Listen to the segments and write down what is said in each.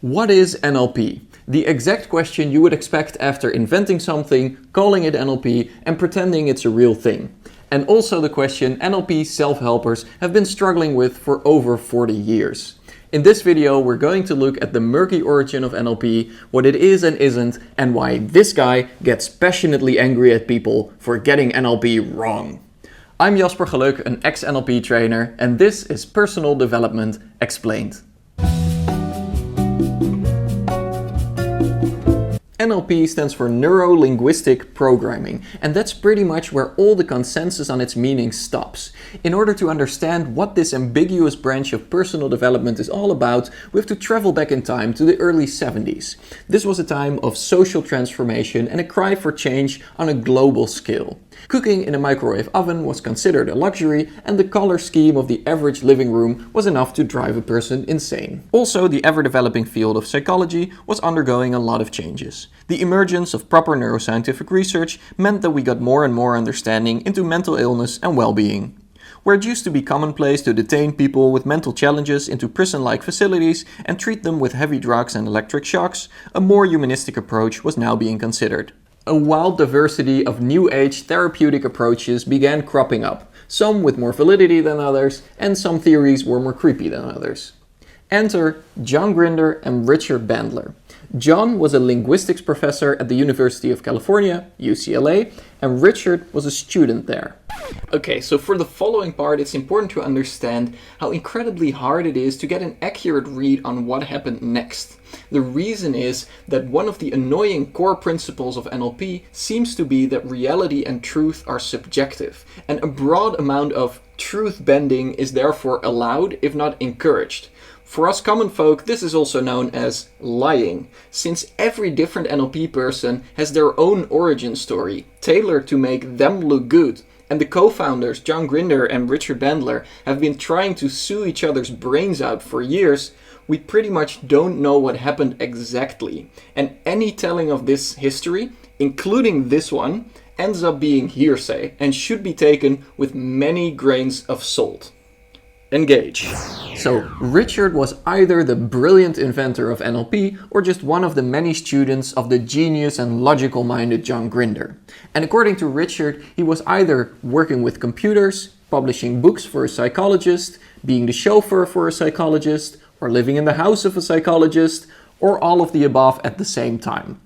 What is NLP? The exact question you would expect after inventing something, calling it NLP, and pretending it's a real thing. And also the question NLP self-helpers have been struggling with for over 40 years. In this video, we're going to look at the murky origin of NLP, what it is and isn't, and why this guy gets passionately angry at people for getting NLP wrong. I'm Jasper Geluk, an ex-NLP trainer, and this is Personal Development Explained. NLP stands for Neuro Linguistic Programming, and that's pretty much where all the consensus on its meaning stops. In order to understand what this ambiguous branch of personal development is all about, we have to travel back in time to the early 70s. This was a time of social transformation and a cry for change on a global scale. Cooking in a microwave oven was considered a luxury, and the color scheme of the average living room was enough to drive a person insane. Also, the ever-developing field of psychology was undergoing a lot of changes. The emergence of proper neuroscientific research meant that we got more and more understanding into mental illness and well-being. Where it used to be commonplace to detain people with mental challenges into prison-like facilities and treat them with heavy drugs and electric shocks, a more humanistic approach was now being considered. A wild diversity of new age therapeutic approaches began cropping up, some with more validity than others, and some theories were more creepy than others. Enter John Grinder and Richard Bandler. John was a linguistics professor at the University of California, UCLA, and Richard was a student there. Okay, so for the following part, it's important to understand how incredibly hard it is to get an accurate read on what happened next. The reason is that one of the annoying core principles of NLP seems to be that reality and truth are subjective, and a broad amount of truth bending is therefore allowed, if not encouraged. For us common folk, this is also known as lying, since every different NLP person has their own origin story, tailored to make them look good. And the co-founders, John Grinder and Richard Bandler, have been trying to sue each other's brains out for years. We pretty much don't know what happened exactly. And any telling of this history, including this one, ends up being hearsay and should be taken with many grains of salt. Engage. So, Richard was either the brilliant inventor of NLP or just one of the many students of the genius and logical-minded John Grinder. And according to Richard, he was either working with computers, publishing books for a psychologist, being the chauffeur for a psychologist, or living in the house of a psychologist, or all of the above at the same time.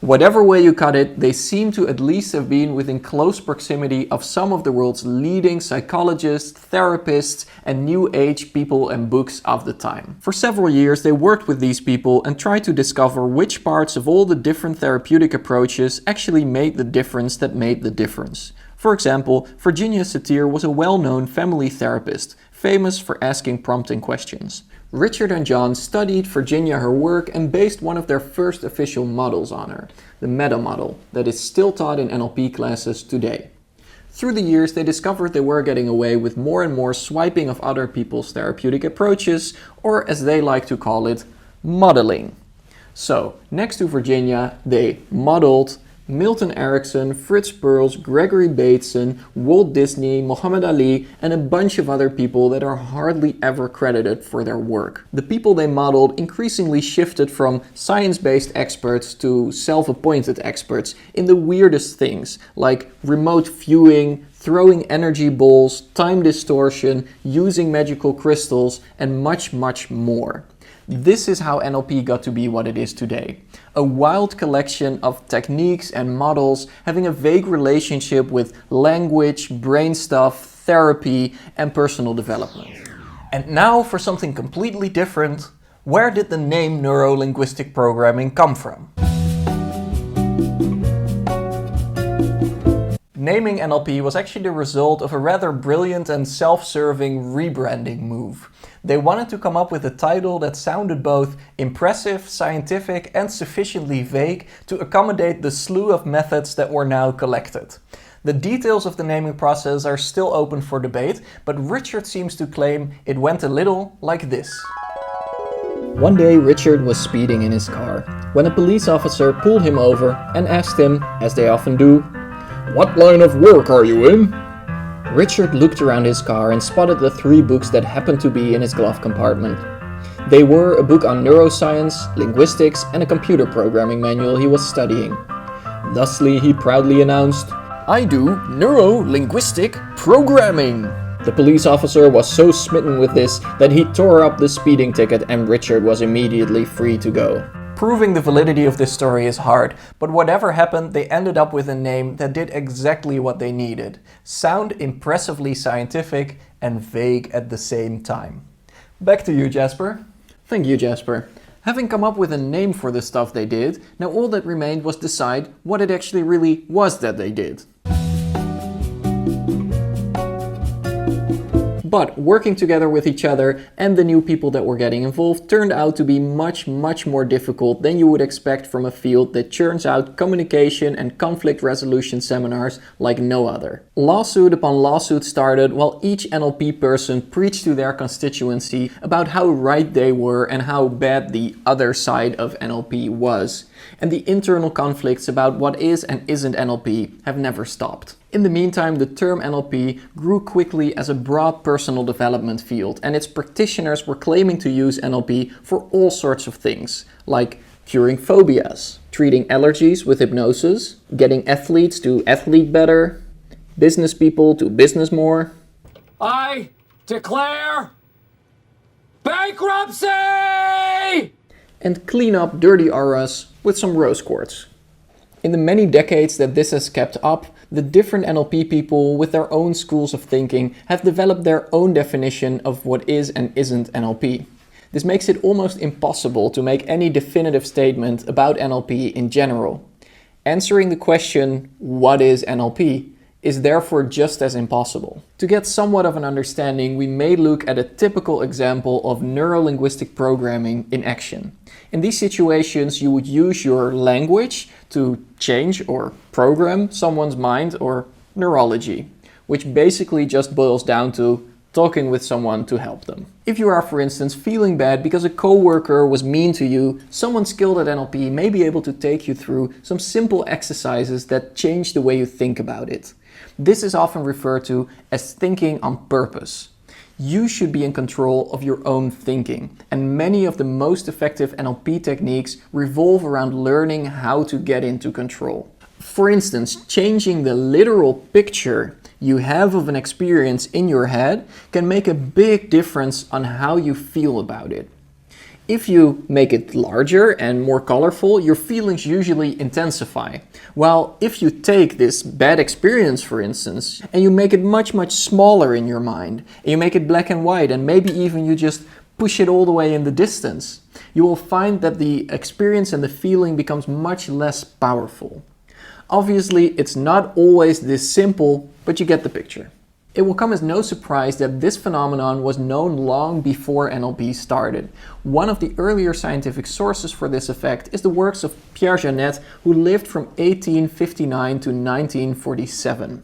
Whatever way you cut it, they seem to at least have been within close proximity of some of the world's leading psychologists, therapists, and new age people and books of the time. For several years, they worked with these people and tried to discover which parts of all the different therapeutic approaches actually made the difference that made the difference. For example, Virginia Satir was a well-known family therapist, famous for asking prompting questions. Richard and John studied Virginia her work and based one of their first official models on her, the meta model, that is still taught in NLP classes today. Through the years, they discovered they were getting away with more and more swiping of other people's therapeutic approaches, or as they like to call it, modeling. So, next to Virginia, they modeled Milton Erickson, Fritz Perls, Gregory Bateson, Walt Disney, Muhammad Ali, and a bunch of other people that are hardly ever credited for their work. The people they modeled increasingly shifted from science-based experts to self-appointed experts in the weirdest things, like remote viewing, throwing energy balls, time distortion, using magical crystals, and much, much more. This is how NLP got to be what it is today. A wild collection of techniques and models having a vague relationship with language, brain stuff, therapy, and personal development. And now for something completely different, where did the name Neuro Linguistic Programming come from? Naming NLP was actually the result of a rather brilliant and self-serving rebranding move. They wanted to come up with a title that sounded both impressive, scientific, and sufficiently vague to accommodate the slew of methods that were now collected. The details of the naming process are still open for debate, but Richard seems to claim it went a little like this. One day Richard was speeding in his car when a police officer pulled him over and asked him, as they often do, "What line of work are you in?" Richard looked around his car and spotted the 3 books that happened to be in his glove compartment. They were a book on neuroscience, linguistics, and a computer programming manual he was studying. Thusly, he proudly announced, "I do Neuro Linguistic Programming." The police officer was so smitten with this that he tore up the speeding ticket and Richard was immediately free to go. Proving the validity of this story is hard, but whatever happened, they ended up with a name that did exactly what they needed. Sound impressively scientific and vague at the same time. Back to you, Jasper. Thank you, Jasper. Having come up with a name for the stuff they did, now all that remained was decide what it actually really was that they did. But working together with each other and the new people that were getting involved turned out to be much more difficult than you would expect from a field that churns out communication and conflict resolution seminars like no other. Lawsuit upon lawsuit started while each NLP person preached to their constituency about how right they were and how bad the other side of NLP was. And the internal conflicts about what is and isn't NLP have never stopped. In the meantime, the term NLP grew quickly as a broad personal development field, and its practitioners were claiming to use NLP for all sorts of things, like curing phobias, treating allergies with hypnosis, getting athletes to athlete better, business people to business more. I declare bankruptcy! And clean up dirty auras with some rose quartz. In the many decades that this has kept up, the different NLP people with their own schools of thinking have developed their own definition of what is and isn't NLP. This makes it almost impossible to make any definitive statement about NLP in general. Answering the question, what is NLP, is therefore just as impossible. To get somewhat of an understanding, we may look at a typical example of neuro-linguistic programming in action. In these situations, you would use your language to change or program someone's mind or neurology, which basically just boils down to talking with someone to help them. If you are, for instance, feeling bad because a coworker was mean to you, someone skilled at NLP may be able to take you through some simple exercises that change the way you think about it. This is often referred to as thinking on purpose. You should be in control of your own thinking, and many of the most effective NLP techniques revolve around learning how to get into control. For instance, changing the literal picture you have of an experience in your head can make a big difference on how you feel about it. If you make it larger and more colorful, your feelings usually intensify. While if you take this bad experience, for instance, and you make it much smaller in your mind, and you make it black and white, and maybe even you just push it all the way in the distance, you will find that the experience and the feeling becomes much less powerful. Obviously, it's not always this simple, but you get the picture. It will come as no surprise that this phenomenon was known long before NLP started. One of the earlier scientific sources for this effect is the works of Pierre Janet, who lived from 1859 to 1947.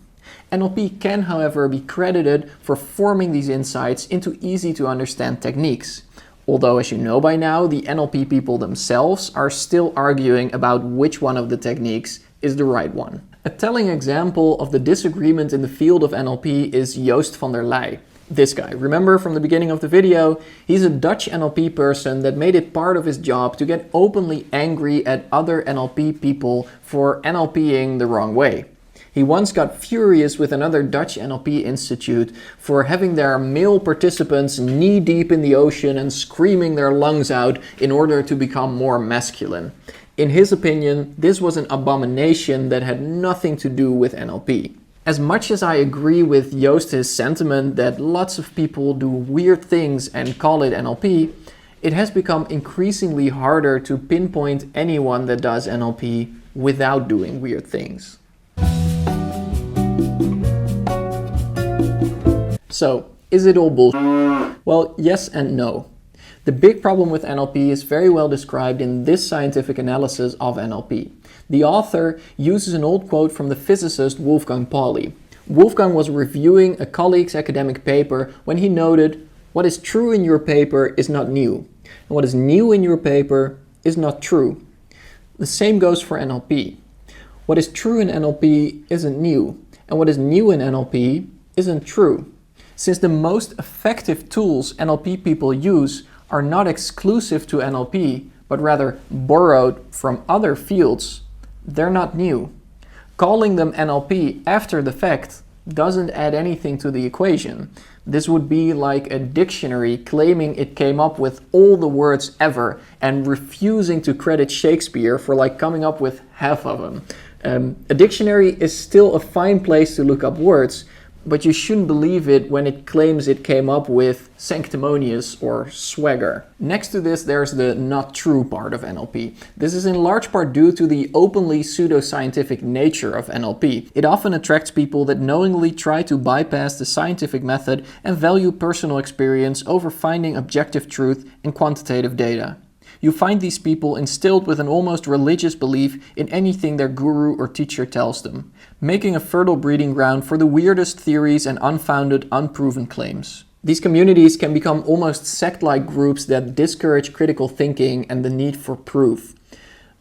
NLP can, however, be credited for forming these insights into easy to understand techniques. Although, as you know by now, the NLP people themselves are still arguing about which one of the techniques is the right one. A telling example of the disagreement in the field of NLP is Joost van der Leij. This guy, remember from the beginning of the video, he's a Dutch NLP person that made it part of his job to get openly angry at other NLP people for NLPing the wrong way. He once got furious with another Dutch NLP institute for having their male participants knee-deep in the ocean and screaming their lungs out in order to become more masculine. In his opinion, this was an abomination that had nothing to do with NLP. As much as I agree with Joost's sentiment that lots of people do weird things and call it NLP, it has become increasingly harder to pinpoint anyone that does NLP without doing weird things. So, is it all bullshit? Well, yes and no. The big problem with NLP is very well described in this scientific analysis of NLP. The author uses an old quote from the physicist Wolfgang Pauli. Wolfgang was reviewing a colleague's academic paper when he noted, "What is true in your paper is not new, and what is new in your paper is not true." The same goes for NLP. What is true in NLP isn't new, and what is new in NLP isn't true. Since the most effective tools NLP people use are not exclusive to NLP, but rather borrowed from other fields, they're not new. Calling them NLP after the fact doesn't add anything to the equation. This would be like a dictionary claiming it came up with all the words ever and refusing to credit Shakespeare for like coming up with half of them. A dictionary is still a fine place to look up words, but you shouldn't believe it when it claims it came up with sanctimonious or swagger. Next to this, there's the not true part of NLP. This is in large part due to the openly pseudoscientific nature of NLP. It often attracts people that knowingly try to bypass the scientific method and value personal experience over finding objective truth and quantitative data. You find these people instilled with an almost religious belief in anything their guru or teacher tells them, making a fertile breeding ground for the weirdest theories and unfounded, unproven claims. These communities can become almost sect-like groups that discourage critical thinking and the need for proof.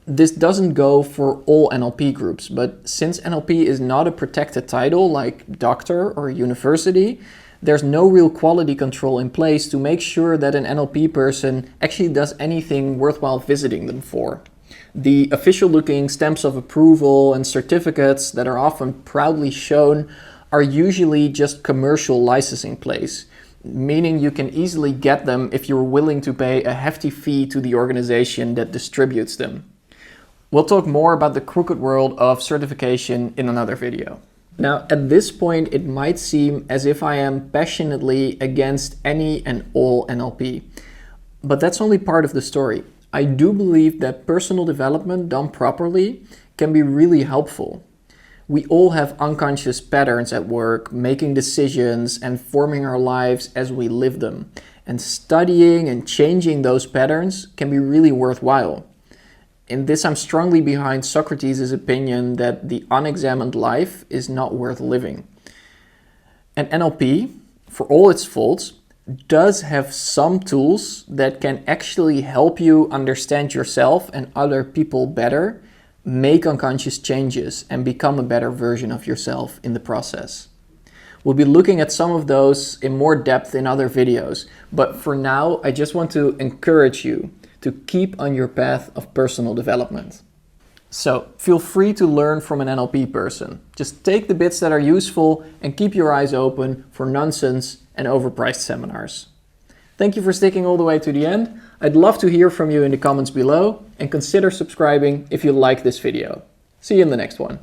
This doesn't go for all NLP groups, but since NLP is not a protected title like doctor or university, there's no real quality control in place to make sure that an NLP person actually does anything worthwhile visiting them for. The official-looking stamps of approval and certificates that are often proudly shown are usually just commercial licensing plays, meaning you can easily get them if you're willing to pay a hefty fee to the organization that distributes them. We'll talk more about the crooked world of certification in another video. Now, at this point, it might seem as if I am passionately against any and all NLP, but that's only part of the story. I do believe that personal development done properly can be really helpful. We all have unconscious patterns at work, making decisions and forming our lives as we live them. And studying and changing those patterns can be really worthwhile. In this, I'm strongly behind Socrates' opinion that the unexamined life is not worth living. And NLP, for all its faults, does have some tools that can actually help you understand yourself and other people better, make unconscious changes, and become a better version of yourself in the process. We'll be looking at some of those in more depth in other videos, but for now, I just want to encourage you to keep on your path of personal development. So feel free to learn from an NLP person. Just take the bits that are useful and keep your eyes open for nonsense and overpriced seminars. Thank you for sticking all the way to the end. I'd love to hear from you in the comments below and consider subscribing if you like this video. See you in the next one.